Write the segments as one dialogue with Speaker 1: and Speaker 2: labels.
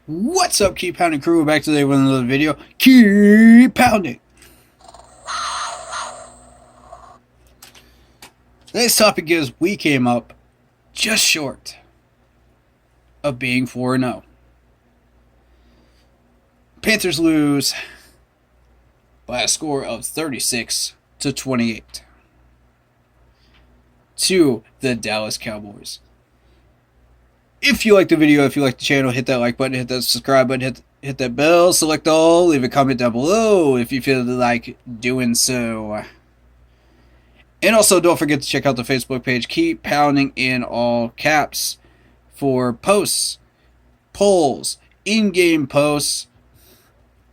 Speaker 1: What's up, Keep Pounding crew? We're back today with another video. Keep pounding! Today's topic is we came up just short of being 4-0. Panthers lose by a score of 36-28 to the Dallas Cowboys. If you like the video, if you like the channel, hit that like button, hit that subscribe button, hit that bell, select all, leave a comment down below if you feel like doing so. And also, don't forget to check out the Facebook page, Keep Pounding in all caps, for posts, polls, in-game posts,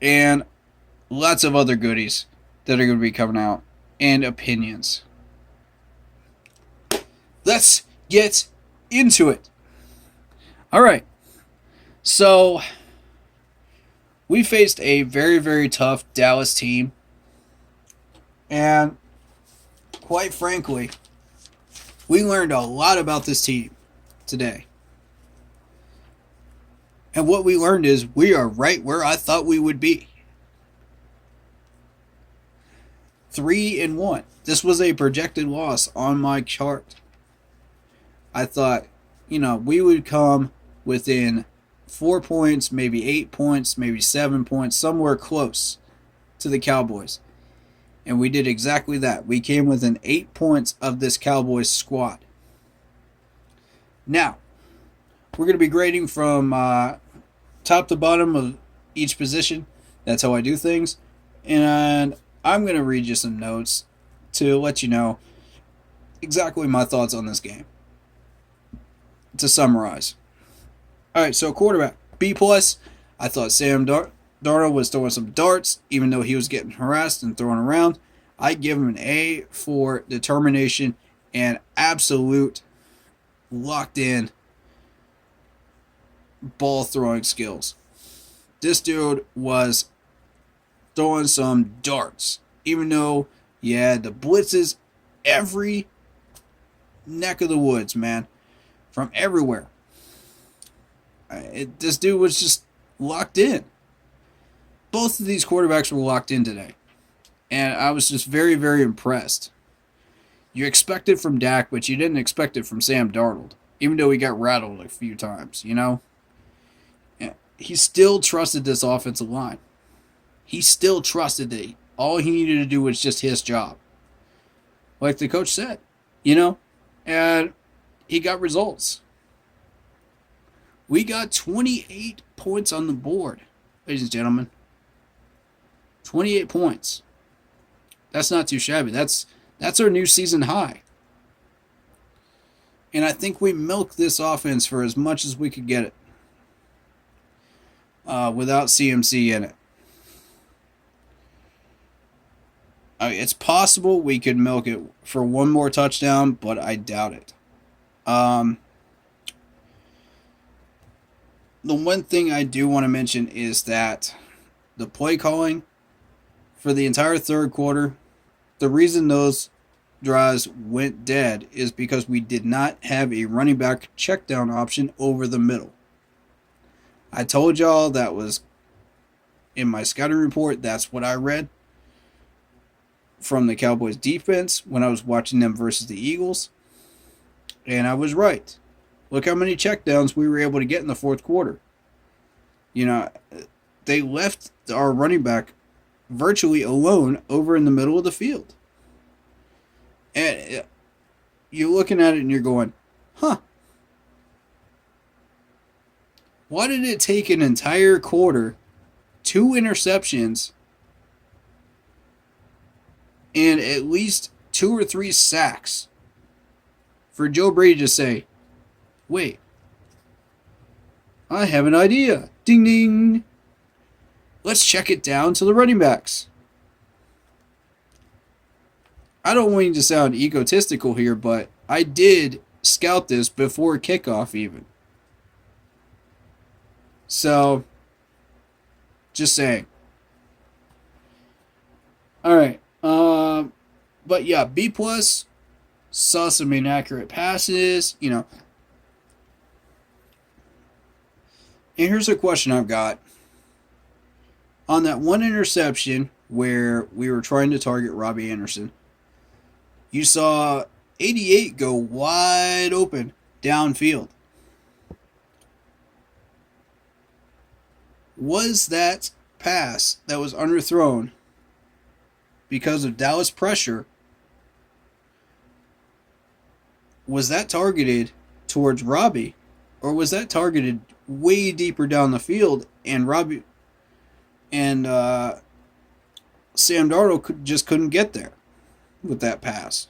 Speaker 1: and lots of other goodies that are going to be coming out, and opinions. Let's get into it. Alright, so we faced a very, very tough Dallas team, and quite frankly, we learned a lot about this team today. And what we learned is we are right where I thought we would be. 3-1. This was a projected loss on my chart. I thought, we would come within 4 points, maybe 8 points, maybe 7 points, somewhere close to the Cowboys. And we did exactly that. We came within 8 points of this Cowboys squad. Now, we're going to be grading from top to bottom of each position. That's how I do things. And I'm going to read you some notes to let you know exactly my thoughts on this game. To summarize. Alright, so quarterback, B+. I thought Sam Darnold was throwing some darts, even though he was getting harassed and thrown around. I give him an A for determination and absolute locked in ball throwing skills. This dude was throwing some darts, even though he had the blitzes every neck of the woods, man, from everywhere. This dude was just locked in. Both of these quarterbacks were locked in today. And I was just very, very impressed. You expect it from Dak, but you didn't expect it from Sam Darnold. Even though he got rattled a few times, He still trusted this offensive line. He still trusted that all he needed to do was just his job. Like the coach said, And he got results. We got 28 points on the board, ladies and gentlemen. 28 points. That's not too shabby. That's our new season high. And I think we milked this offense for as much as we could get it. Without CMC in it. It's possible we could milk it for one more touchdown, but I doubt it. The one thing I do want to mention is that the play calling for the entire third quarter, the reason those drives went dead is because we did not have a running back check down option over the middle. I told y'all that was in my scouting report. That's what I read from the Cowboys defense when I was watching them versus the Eagles. And I was right. Look how many checkdowns we were able to get in the fourth quarter. They left our running back virtually alone over in the middle of the field. And you're looking at it and you're going, why did it take an entire quarter, 2 interceptions, and at least 2 or 3 sacks for Joe Brady to say, wait, I have an idea. Ding, ding. Let's check it down to the running backs. I don't want you to sound egotistical here, but I did scout this before kickoff even. So, just saying. Alright. But yeah, B+, saw some inaccurate passes, And here's a question I've got. On that one interception where we were trying to target Robbie Anderson, you saw 88 go wide open downfield. Was that pass that was underthrown because of Dallas pressure? Was that targeted towards Robbie, or was that targeted way deeper down the field and Robbie and Sam Darnold just couldn't get there with that pass?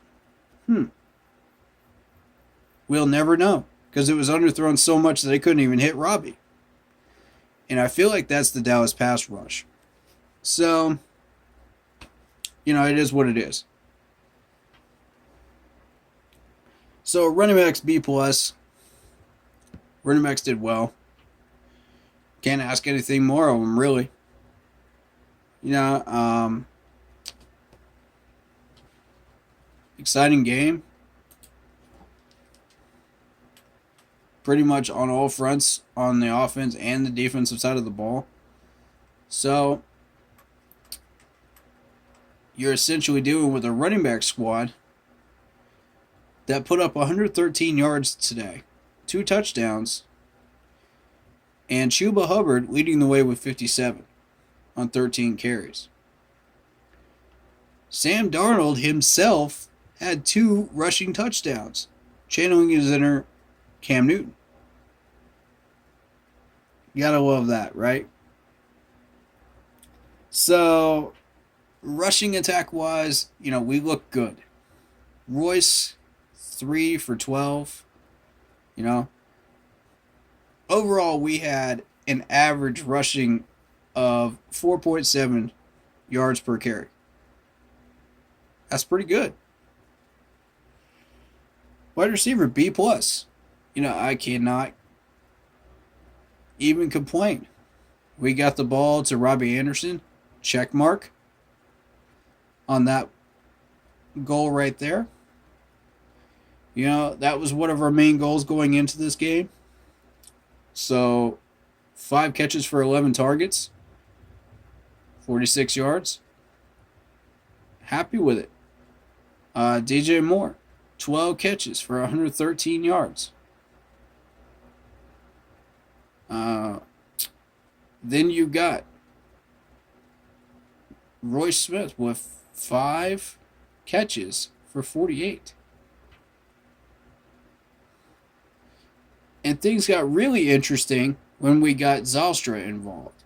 Speaker 1: We'll never know because it was underthrown so much that they couldn't even hit Robbie. And I feel like that's the Dallas pass rush. So, it is what it is. So running backs B plus. Running backs did well. Can't ask anything more of them, really. Exciting game. Pretty much on all fronts, on the offense and the defensive side of the ball. So, you're essentially dealing with a running back squad that put up 113 yards today, 2 touchdowns, and Chuba Hubbard leading the way with 57 on 13 carries. Sam Darnold himself had 2 rushing touchdowns, channeling his inner Cam Newton. You gotta love that, right? So, rushing attack wise, we look good. Royce, 3 for 12. Overall, we had an average rushing of 4.7 yards per carry. That's pretty good. Wide receiver B plus. I cannot even complain. We got the ball to Robbie Anderson. Check mark on that goal right there. That was one of our main goals going into this game. So, 5 catches for 11 targets, 46 yards. Happy with it. DJ Moore, 12 catches for 113 yards. Then you got Royce Smith with 5 catches for 48. And things got really interesting when we got Zylstra involved.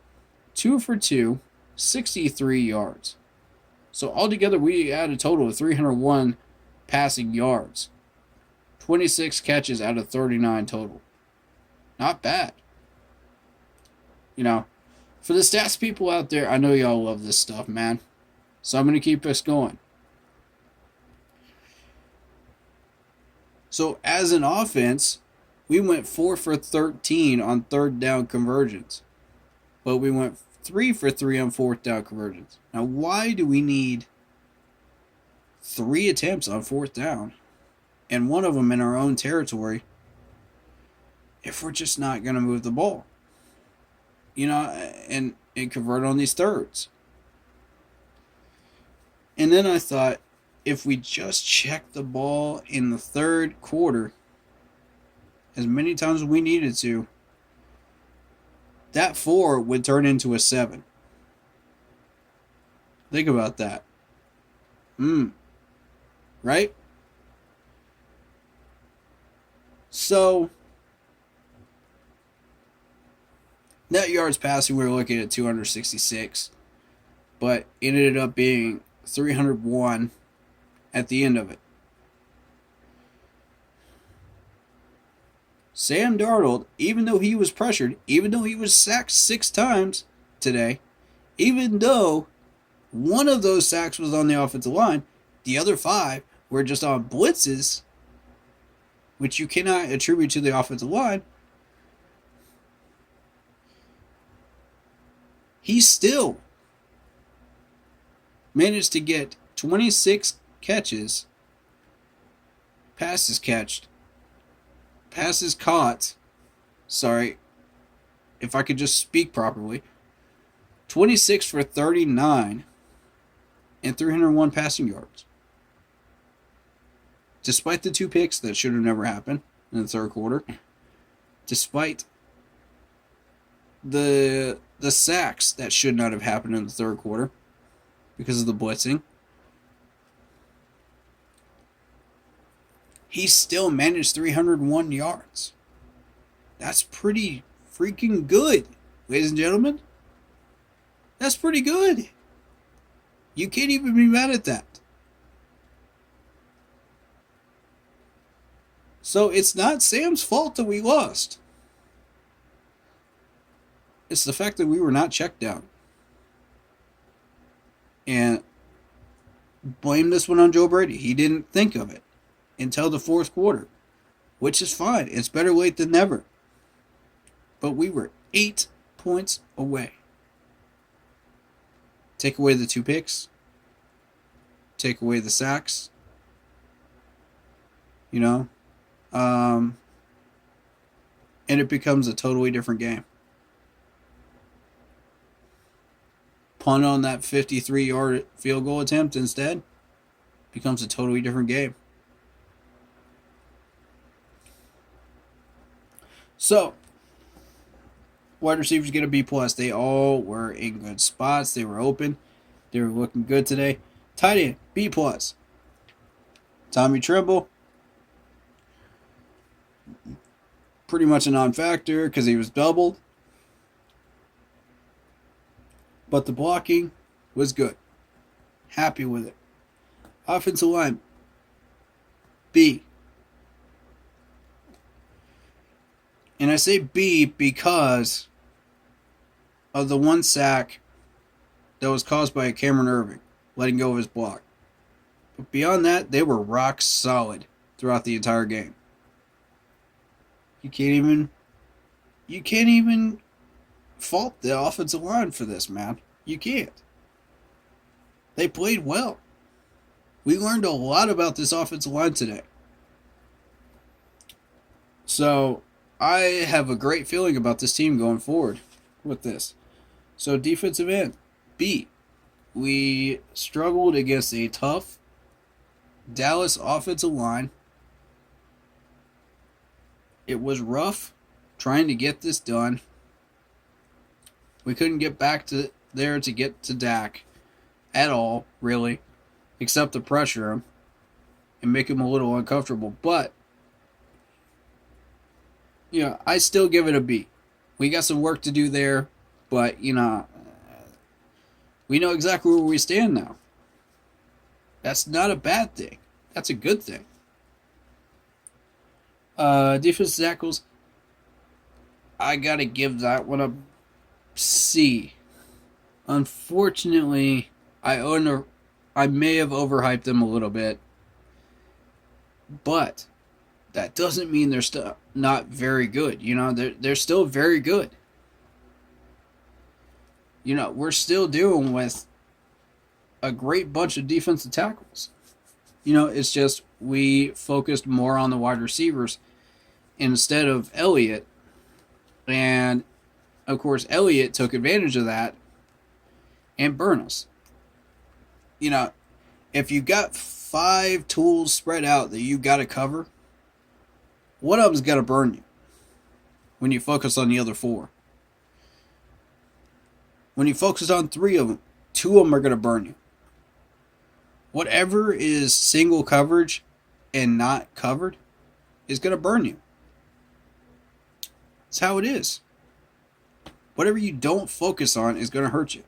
Speaker 1: 2 for 2, 63 yards. So altogether we had a total of 301 passing yards. 26 catches out of 39 total. Not bad. For the stats people out there, I know y'all love this stuff, man. So I'm going to keep us going. So as an offense, we went 4 for 13 on third down conversions. But we went 3 for 3 on fourth down conversions. Now, why do we need 3 attempts on fourth down and one of them in our own territory if we're just not going to move the ball? And convert on these thirds. And then I thought, if we just check the ball in the third quarter as many times as we needed to, that 4 would turn into a 7. Think about that. Right? So, net yards passing, we were looking at 266, but it ended up being 301 at the end of it. Sam Darnold, even though he was pressured, even though he was sacked 6 times today, even though one of those sacks was on the offensive line, the other 5 were just on blitzes, which you cannot attribute to the offensive line, he still managed to get 26 catches, passes caught, if I could just speak properly, 26 for 39 and 301 passing yards. Despite the 2 picks that should have never happened in the third quarter, despite the sacks that should not have happened in the third quarter because of the blitzing, he still managed 301 yards. That's pretty freaking good, ladies and gentlemen. That's pretty good. You can't even be mad at that. So it's not Sam's fault that we lost. It's the fact that we were not checked down. And blame this one on Joe Brady. He didn't think of it until the fourth quarter, which is fine. It's better late than never. But we were 8 points away. Take away the 2 picks. Take away the sacks. You know? And it becomes a totally different game. Punt on that 53-yard field goal attempt instead becomes a totally different game. So, wide receivers get a B+. They all were in good spots. They were open. They were looking good today. Tight end, B+. Tommy Tremble, pretty much a non-factor because he was doubled. But the blocking was good. Happy with it. Offensive line, B. And I say B because of the 1 sack that was caused by Cameron Irving letting go of his block. But beyond that, they were rock solid throughout the entire game. You can't even fault the offensive line for this, man. You can't. They played well. We learned a lot about this offensive line today. So, I have a great feeling about this team going forward with this. So, defensive end, B. We struggled against a tough Dallas offensive line. It was rough trying to get this done. We couldn't get back to there to get to Dak at all, really, except to pressure him and make him a little uncomfortable. But, you know, I still give it a B. We got some work to do there, but, you know, we know exactly where we stand now. That's not a bad thing. That's a good thing. Defensive tackles, I gotta give that one a C. Unfortunately, I may have overhyped them a little bit, but that doesn't mean they're still not very good. You know, they're still very good. You know, we're still dealing with a great bunch of defensive tackles. You know, it's just we focused more on the wide receivers instead of Elliott. And, of course, Elliott took advantage of that and burned us. You know, if you got 5 tools spread out that you got to cover, one of them's got to burn you when you focus on the other 4. When you focus on 3 of them, 2 of them are going to burn you. Whatever is single coverage and not covered is going to burn you. That's how it is. Whatever you don't focus on is going to hurt you.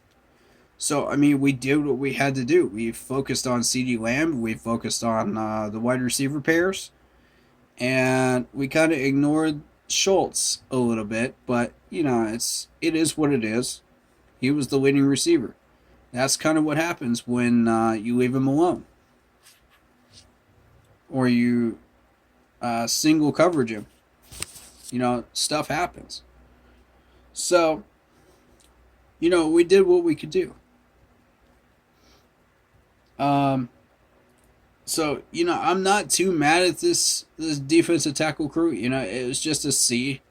Speaker 1: So, I mean, we did what we had to do. We focused on CeeDee Lamb. We focused on the wide receiver pairs. And we kind of ignored Schultz a little bit. But, you know, it is what it is. He was the leading receiver. That's kind of what happens when you leave him alone. Or you single coverage him. You know, stuff happens. So, you know, we did what we could do. So, you know, I'm not too mad at this defensive tackle crew. You know, it was just a C.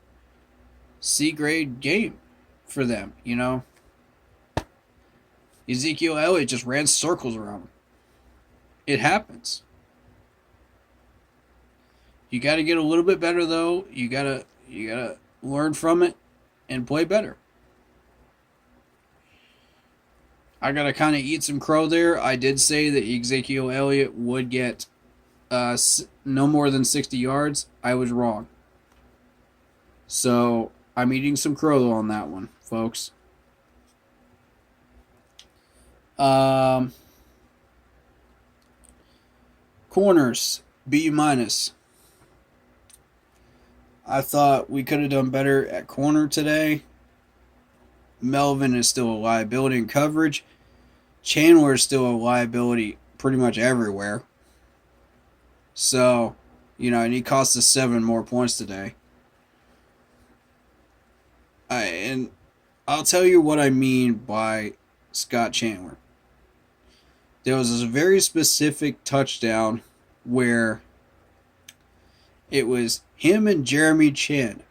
Speaker 1: C grade game for them, you know. Ezekiel Elliott just ran circles around him. It happens. You got to get a little bit better though. You gotta learn from it and play better. I gotta kind of eat some crow there. I did say that Ezekiel Elliott would get no more than 60 yards. I was wrong. So I'm eating some crow on that one, folks. Corners, B minus. I thought we could have done better at corner today. Melvin is still a liability in coverage. Chandler is still a liability pretty much everywhere. So, and he cost us 7 more points today. And I'll tell you what I mean by Scott Chandler. There was a very specific touchdown where it was him and Jeremy Chinn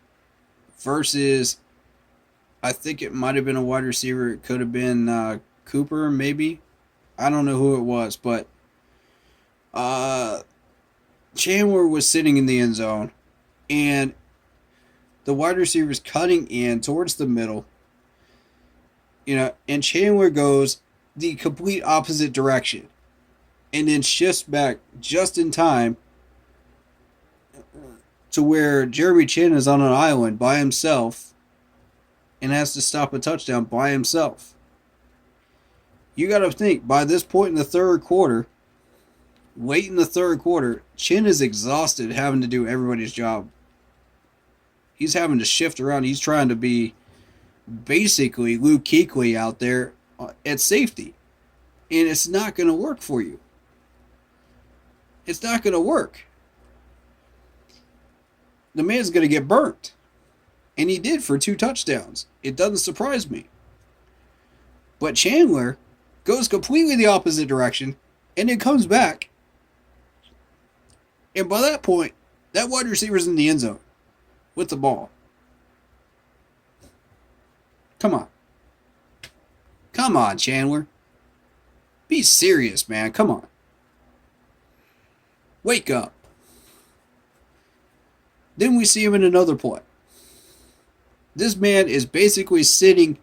Speaker 1: versus, I think it might have been a wide receiver. It could have been Cooper, maybe. I don't know who it was, but Chandler was sitting in the end zone, and the wide receiver is cutting in towards the middle, and Chandler goes the complete opposite direction, and then shifts back just in time to where Jeremy Chinn is on an island by himself and has to stop a touchdown by himself. You got to think, by this point in the third quarter, late in the third quarter, Chinn is exhausted having to do everybody's job. He's having to shift around. He's trying to be basically Luke Kuechly out there at safety. And it's not going to work for you. It's not going to work. The man's going to get burnt. And he did for 2 touchdowns. It doesn't surprise me. But Chandler goes completely the opposite direction and then comes back. And by that point, that wide receiver's in the end zone with the ball. Come on. Come on, Chandler. Be serious, man. Come on. Wake up. Then we see him in another play. This man is basically sitting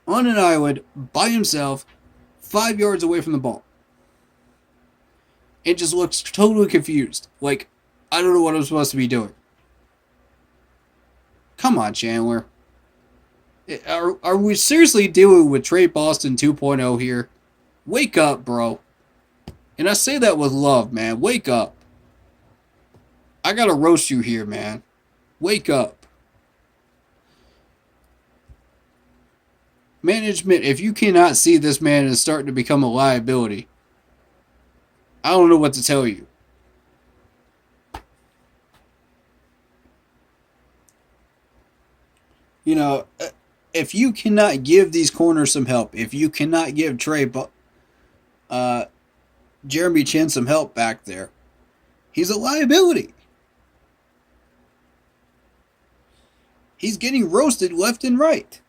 Speaker 1: on an island by himself 5 yards away from the ball. It just looks totally confused. Like, I don't know what I'm supposed to be doing. Come on, Chandler. Are we seriously dealing with Trey Boston 2.0 here? Wake up, bro. And I say that with love, man. Wake up. I gotta roast you here, man. Wake up. Management, if you cannot see this man is starting to become a liability, I don't know what to tell you. If you cannot give these corners some help, if you cannot give Jeremy Chinn some help back there, he's a liability. He's getting roasted left and right.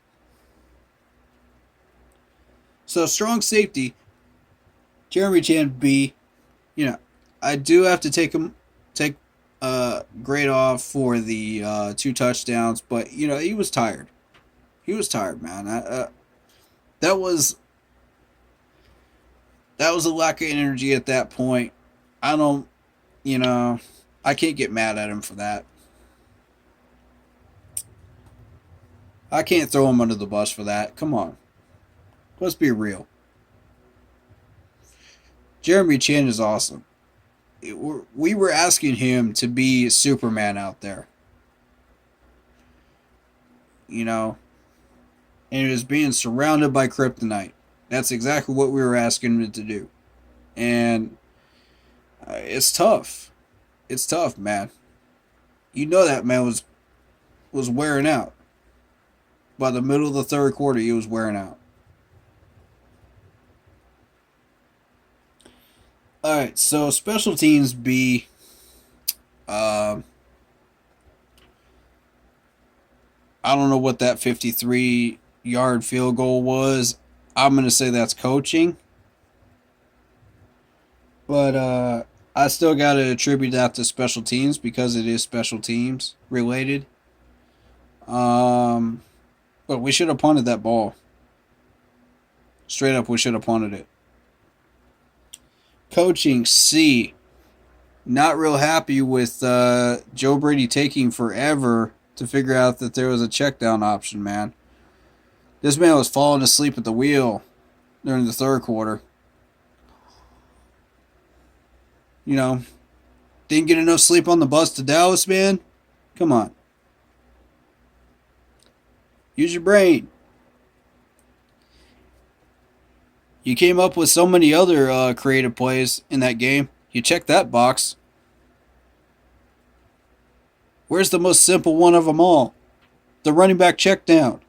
Speaker 1: So strong safety, Jeremy Chinn B. I do have to take grade off for the 2 touchdowns, but he was tired. He was tired, man. That was a lack of energy at that point. I can't get mad at him for that. I can't throw him under the bus for that. Come on. Let's be real. Jeremy Chinn is awesome. We were asking him to be Superman out there. And he was being surrounded by kryptonite. That's exactly what we were asking him to do. And it's tough. It's tough, man. That man was wearing out. By the middle of the third quarter, he was wearing out. Alright, so special teams B. I I don't know what that 53-yard field goal was. I'm going to say that's coaching. But I still got to attribute that to special teams because it is special teams related. But we should have punted that ball. Straight up, we should have punted it. Coaching C. Not real happy with Joe Brady taking forever to figure out that there was a check down option, man. This man was falling asleep at the wheel during the third quarter. You know, didn't get enough sleep on the bus to Dallas, man. Come on. Use your brain. You came up with so many other creative plays in that game. You check that box. Where's the most simple one of them all? The running back check down.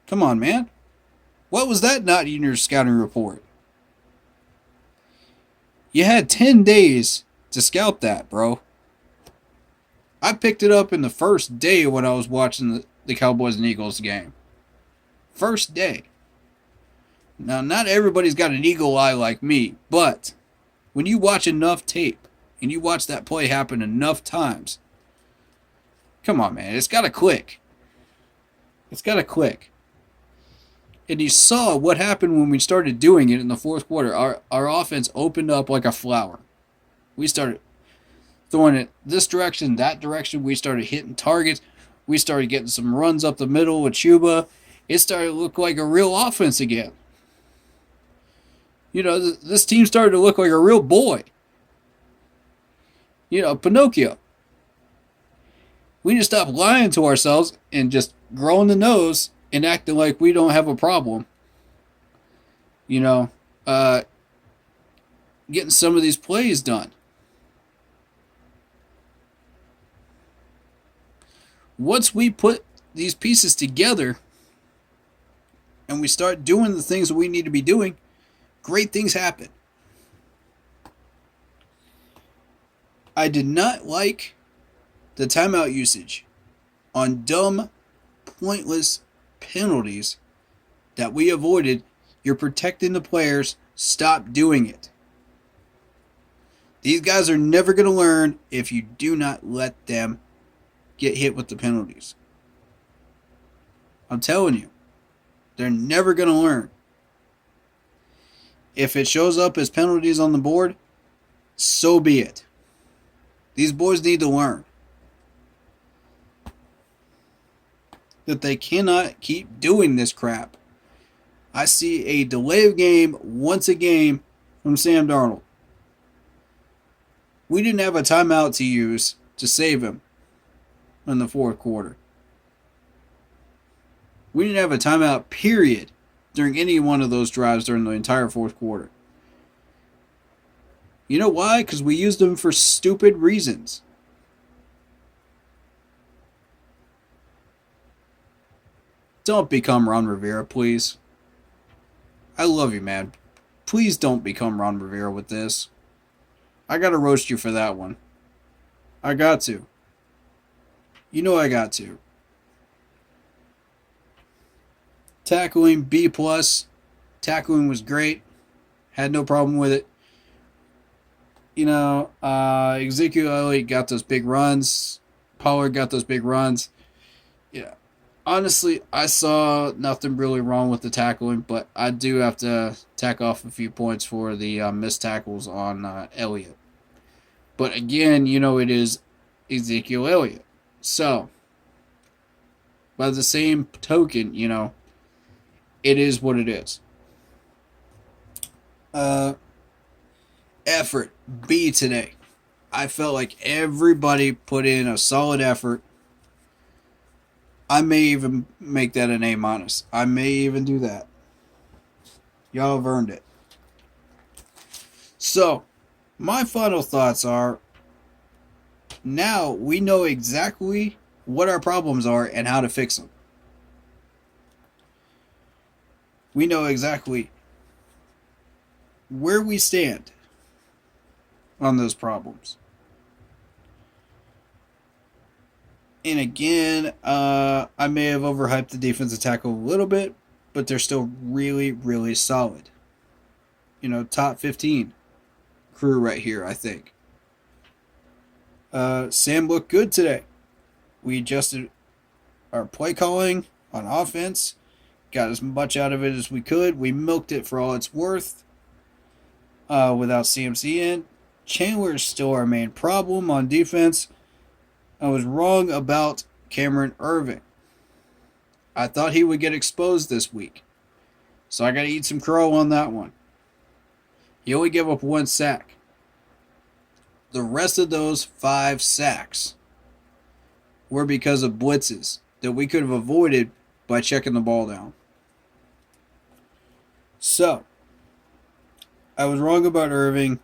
Speaker 1: Come on, man. What was that not in your scouting report? You had 10 days to scout that, bro. I picked it up in the first day when I was watching the Cowboys and Eagles game. First day. Now, not everybody's got an eagle eye like me, but when you watch enough tape and you watch that play happen enough times, come on, man, it's got to click. It's got to click. And you saw what happened when we started doing it in the fourth quarter. Our offense opened up like a flower. We started throwing it this direction, that direction. We started hitting targets. We started getting some runs up the middle with Chuba. It started to look like a real offense again. You know, this team started to look like a real boy. You know, Pinocchio. We need to stop lying to ourselves and just growing the nose and acting like we don't have a problem. You know, getting some of these plays done. Once we put these pieces together and we start doing the things that we need to be doing, great things happen. I did not like the timeout usage on dumb, pointless penalties that we avoided. You're protecting the players. Stop doing it. These guys are never going to learn if you do not let them get hit with the penalties. I'm telling you, they're never going to learn. If it shows up as penalties on the board, so be it. These boys need to learn that they cannot keep doing this crap. I see a delay of game once a game from Sam Darnold. We didn't have a timeout to use to save him in the fourth quarter. We didn't have a timeout, period, during any one of those drives during the entire fourth quarter. You know why? Because we used them for stupid reasons. Don't become Ron Rivera, please. I love you, man. Please don't become Ron Rivera with this. I gotta roast you for that one. I got to. You know I got to. Tackling, B+. Tackling was great. Had no problem with it. You know, Ezekiel Elliott got those big runs. Pollard got those big runs. Yeah. Honestly, I saw nothing really wrong with the tackling, but I do have to tack off a few points for the missed tackles on Elliott. But again, you know, it is Ezekiel Elliott. So, by the same token, you know, it is what it is. Effort, B today. I felt like everybody put in a solid effort. I may even make that an A-. I may even do that. Y'all have earned it. So, my final thoughts are, now we know exactly what our problems are and how to fix them. We know exactly where we stand on those problems. And again, I may have overhyped the defensive tackle a little bit, but they're still really, really solid. Top 15 crew right here, I think. Sam looked good today. We adjusted our play calling on offense, got as much out of it as we could. We milked it for all it's worth without CMC in. Chandler is still our main problem on defense. I was wrong about Cameron Irving. I thought he would get exposed this week. So I got to eat some crow on that one. He only gave up 1 sack. The rest of those 5 sacks were because of blitzes that we could have avoided by checking the ball down. So, I was wrong about Irving.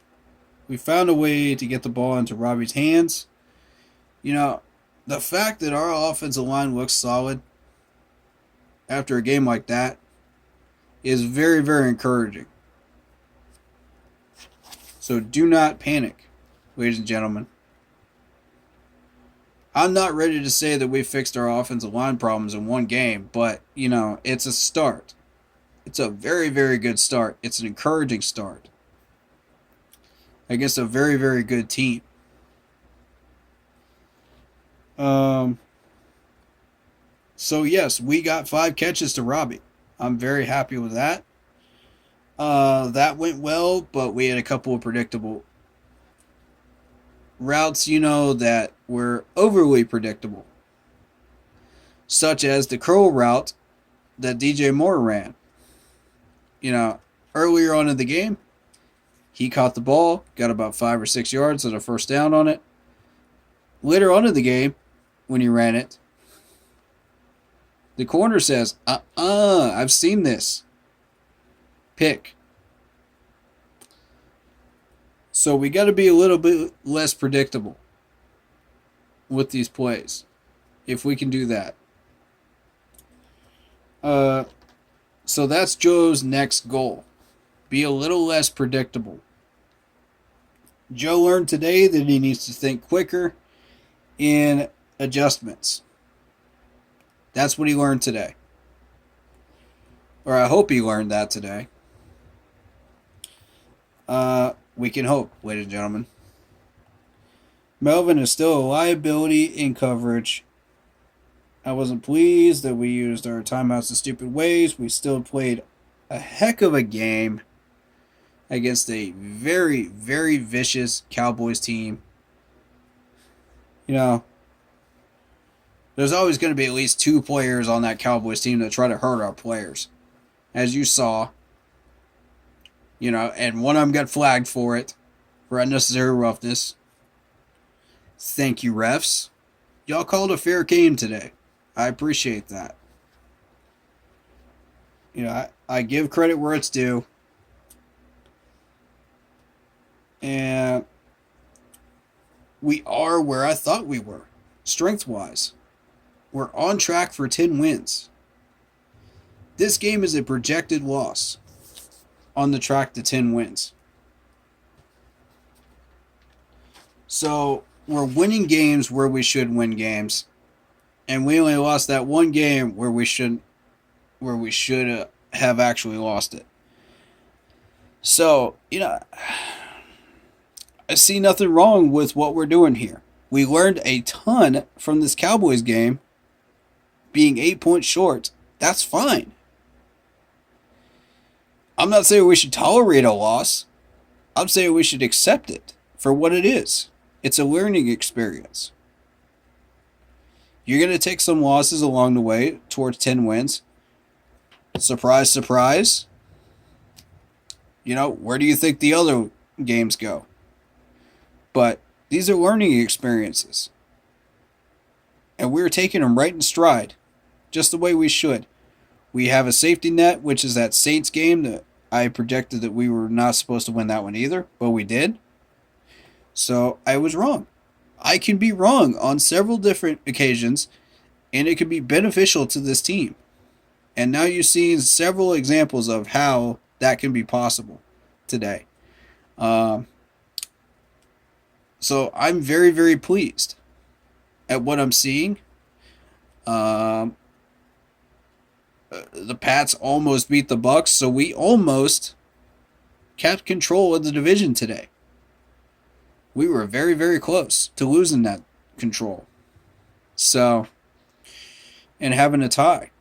Speaker 1: We found a way to get the ball into Robbie's hands. The fact that our offensive line looks solid after a game like that is very, very encouraging. So do not panic, ladies and gentlemen. I'm not ready to say that we fixed our offensive line problems in one game, but, it's a start. It's a very, very good start. It's an encouraging start against a very, very good team. So yes, we got 5 catches to Robbie. I'm very happy with that. That went well, but we had a couple of predictable routes, that were overly predictable. Such as the curl route that DJ Moore ran. Earlier on in the game, he caught the ball, got about 5 or 6 yards and a first down on it. Later on in the game, when he ran it, the corner says, I've seen this. Pick. So we got to be a little bit less predictable with these plays, if we can do that. So that's Joe's next goal. Be a little less predictable. Joe learned today that he needs to think quicker in adjustments. That's what he learned today. Or I hope he learned that today. We can hope, ladies and gentlemen. Melvin is still a liability in coverage. I wasn't pleased that we used our timeouts in stupid ways. We still played a heck of a game against a very, very vicious Cowboys team. There's always going to be at least 2 players on that Cowboys team that try to hurt our players. As you saw. And one of them got flagged for it. For unnecessary roughness. Thank you, refs. Y'all called a fair game today. I appreciate that. I give credit where it's due. And we are where I thought we were, strength-wise. We're on track for 10 wins. This game is a projected loss on the track to 10 wins. So we're winning games where we should win games. And we only lost that one game where we should have actually lost it. So, I see nothing wrong with what we're doing here. We learned a ton from this Cowboys game. Being 8 points short, that's fine. I'm not saying we should tolerate a loss. I'm saying we should accept it for what it is. It's a learning experience. You're going to take some losses along the way towards 10 wins. Surprise, surprise. Where do you think the other games go? But these are learning experiences. And we're taking them right in stride, just the way we should. We have a safety net, which is that Saints game that I projected that we were not supposed to win that one either, but we did. So I was wrong. I can be wrong on several different occasions, and it can be beneficial to this team. And now you've seen several examples of how that can be possible today. So I'm very, very pleased at what I'm seeing Um, the Pats almost beat the Bucs, so we almost kept control of the division today. We were very, very close to losing that control. So, and having a tie.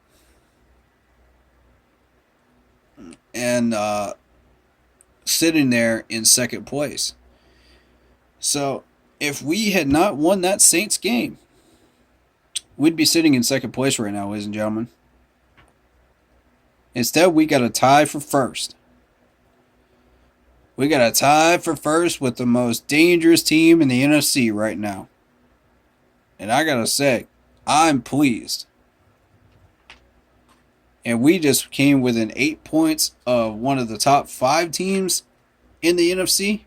Speaker 1: And sitting there in second place. So, if we had not won that Saints game, we'd be sitting in second place right now, ladies and gentlemen. Instead, we got a tie for first. We got a tie for first with the most dangerous team in the NFC right now. And I gotta say, I'm pleased. And we just came within 8 points of one of the top 5 teams in the NFC.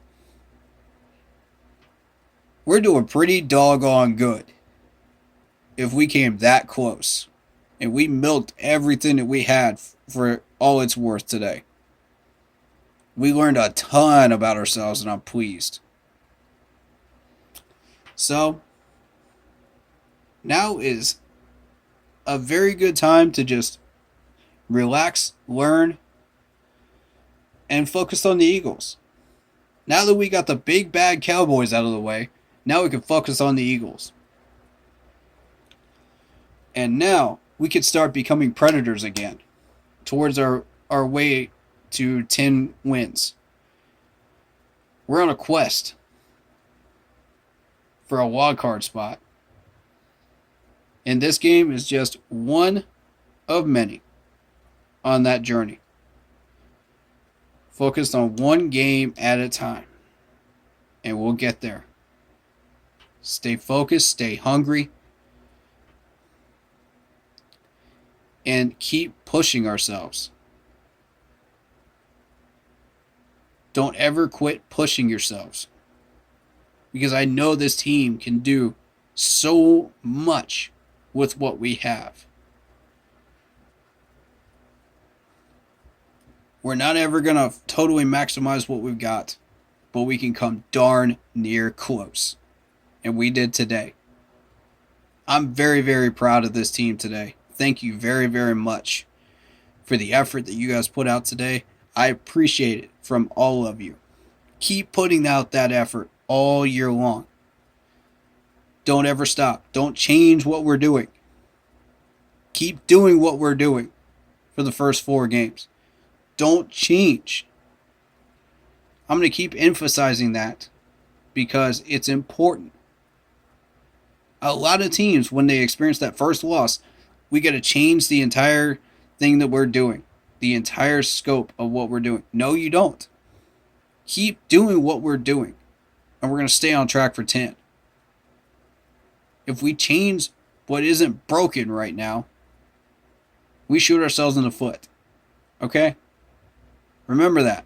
Speaker 1: We're doing pretty doggone good if we came that close. And we milked everything that we had for all it's worth today. We learned a ton about ourselves, and I'm pleased. So, now is a very good time to just relax, learn, and focus on the Eagles. Now that we got the big bad Cowboys out of the way, now we can focus on the Eagles. And now we could start becoming predators again towards our way to 10 wins. We're on a quest for a wild card spot. And this game is just one of many on that journey. Focused on one game at a time. And we'll get there. Stay focused, stay hungry, and keep pushing ourselves. Don't ever quit pushing yourselves. Because I know this team can do so much with what we have. We're not ever going to totally maximize what we've got, but we can come darn near close. And we did today. I'm very, very proud of this team today. Thank you very, very much for the effort that you guys put out today. I appreciate it from all of you. Keep putting out that effort all year long. Don't ever stop. Don't change what we're doing. Keep doing what we're doing for the first 4 games. Don't change. I'm going to keep emphasizing that because it's important. A lot of teams, when they experience that first loss, we got to change the entire thing that we're doing, the entire scope of what we're doing. No, you don't. Keep doing what we're doing, and we're going to stay on track for 10. If we change what isn't broken right now, we shoot ourselves in the foot. Okay? Remember that.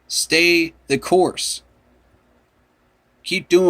Speaker 1: Stay the course. Keep doing